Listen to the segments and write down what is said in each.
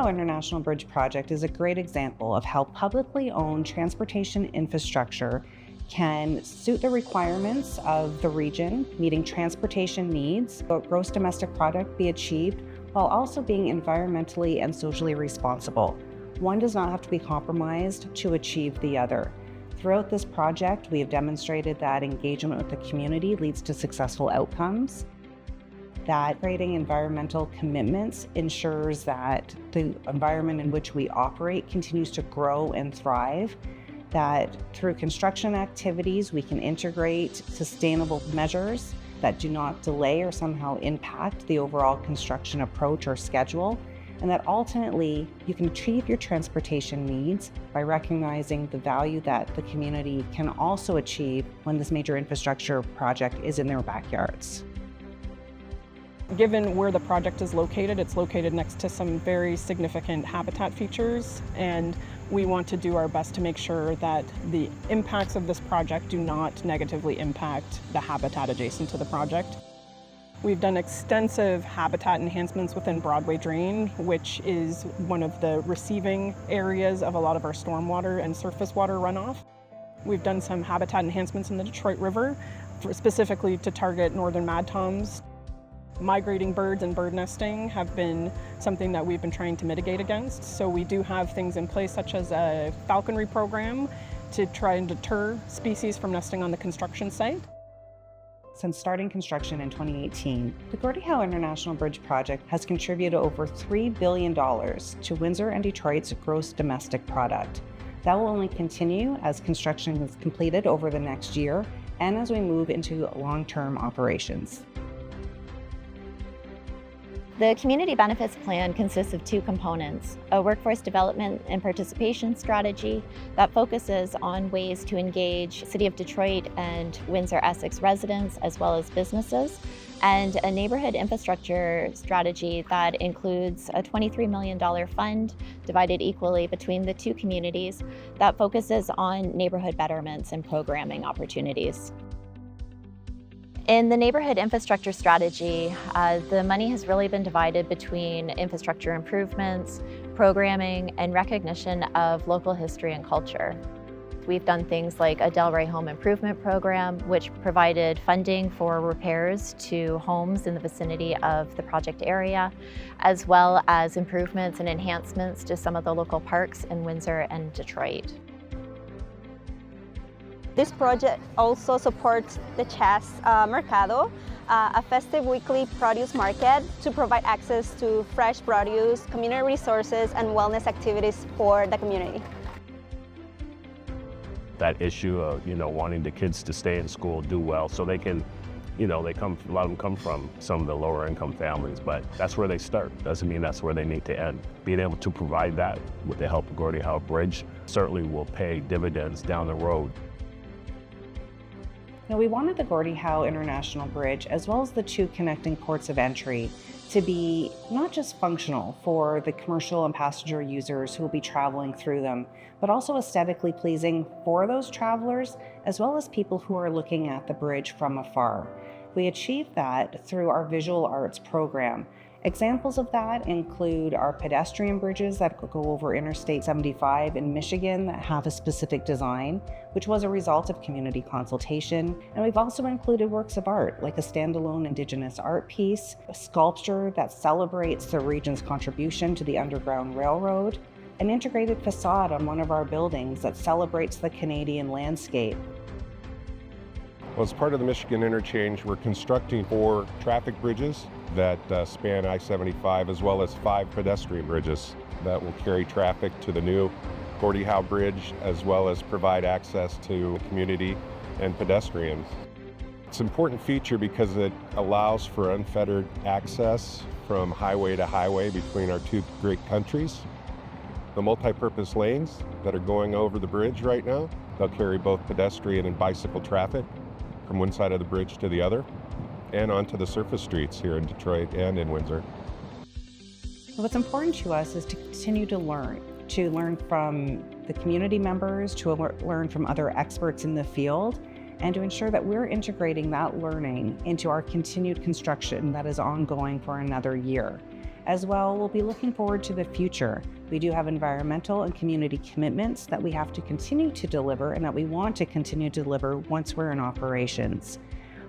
Howe International Bridge project is a great example of how publicly owned transportation infrastructure can suit the requirements of the region, meeting transportation needs, but gross domestic product be achieved while also being environmentally and socially responsible. One does not have to be compromised to achieve the other. Throughout this project, we have demonstrated that engagement with the community leads to successful outcomes, that creating environmental commitments ensures that the environment in which we operate continues to grow and thrive, that through construction activities we can integrate sustainable measures that do not delay or somehow impact the overall construction approach or schedule, and that ultimately you can achieve your transportation needs by recognizing the value that the community can also achieve when this major infrastructure project is in their backyards. Given where the project is located, it's located next to some very significant habitat features, and we want to do our best to make sure that the impacts of this project do not negatively impact the habitat adjacent to the project. We've done extensive habitat enhancements within Broadway Drain, which is one of the receiving areas of a lot of our stormwater and surface water runoff. We've done some habitat enhancements in the Detroit River, specifically to target northern mad toms. Migrating birds and bird nesting have been something that we've been trying to mitigate against. So we do have things in place such as a falconry program to try and deter species from nesting on the construction site. Since starting construction in 2018, the Gordie Howe International Bridge project has contributed over $3 billion to Windsor and Detroit's gross domestic product. That will only continue as construction is completed over the next year and as we move into long-term operations. The Community Benefits Plan consists of two components: a workforce development and participation strategy that focuses on ways to engage City of Detroit and Windsor-Essex residents as well as businesses, and a neighborhood infrastructure strategy that includes a $23 million fund divided equally between the two communities that focuses on neighborhood betterments and programming opportunities. In the neighborhood infrastructure strategy, the money has really been divided between infrastructure improvements, programming, and recognition of local history and culture. We've done things like a Delray Home Improvement Program, which provided funding for repairs to homes in the vicinity of the project area, as well as improvements and enhancements to some of the local parks in Windsor and Detroit. This project also supports the Chas Mercado, a festive weekly produce market to provide access to fresh produce, community resources, and wellness activities for the community. That issue of, wanting the kids to stay in school, do well, so they can, a lot of them come from some of the lower income families, but that's where they start. Doesn't mean that's where they need to end. Being able to provide that with the help of Gordie Howe Bridge certainly will pay dividends down the road. Now, we wanted the Gordie Howe International Bridge, as well as the two connecting ports of entry, to be not just functional for the commercial and passenger users who will be traveling through them, but also aesthetically pleasing for those travelers, as well as people who are looking at the bridge from afar. We achieved that through our visual arts program. Examples of that include our pedestrian bridges that go over Interstate 75 in Michigan that have a specific design, which was a result of community consultation. And we've also included works of art, like a standalone Indigenous art piece, a sculpture that celebrates the region's contribution to the Underground Railroad, an integrated facade on one of our buildings that celebrates the Canadian landscape. Well, as part of the Michigan Interchange, we're constructing 4 traffic bridges that span I-75, as well as 5 pedestrian bridges that will carry traffic to the new Gordie Howe Bridge, as well as provide access to the community and pedestrians. It's an important feature because it allows for unfettered access from highway to highway between our two great countries. The multi-purpose lanes that are going over the bridge right now, they'll carry both pedestrian and bicycle traffic from one side of the bridge to the other, and onto the surface streets here in Detroit and in Windsor. What's important to us is to continue to learn from the community members, to learn from other experts in the field, and to ensure that we're integrating that learning into our continued construction that is ongoing for another year. As well, we'll be looking forward to the future. We do have environmental and community commitments that we have to continue to deliver and that we want to continue to deliver once we're in operations.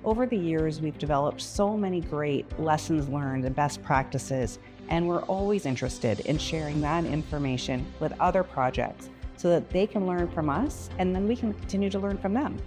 Over the years, we've developed so many great lessons learned and best practices, and we're always interested in sharing that information with other projects so that they can learn from us and then we can continue to learn from them.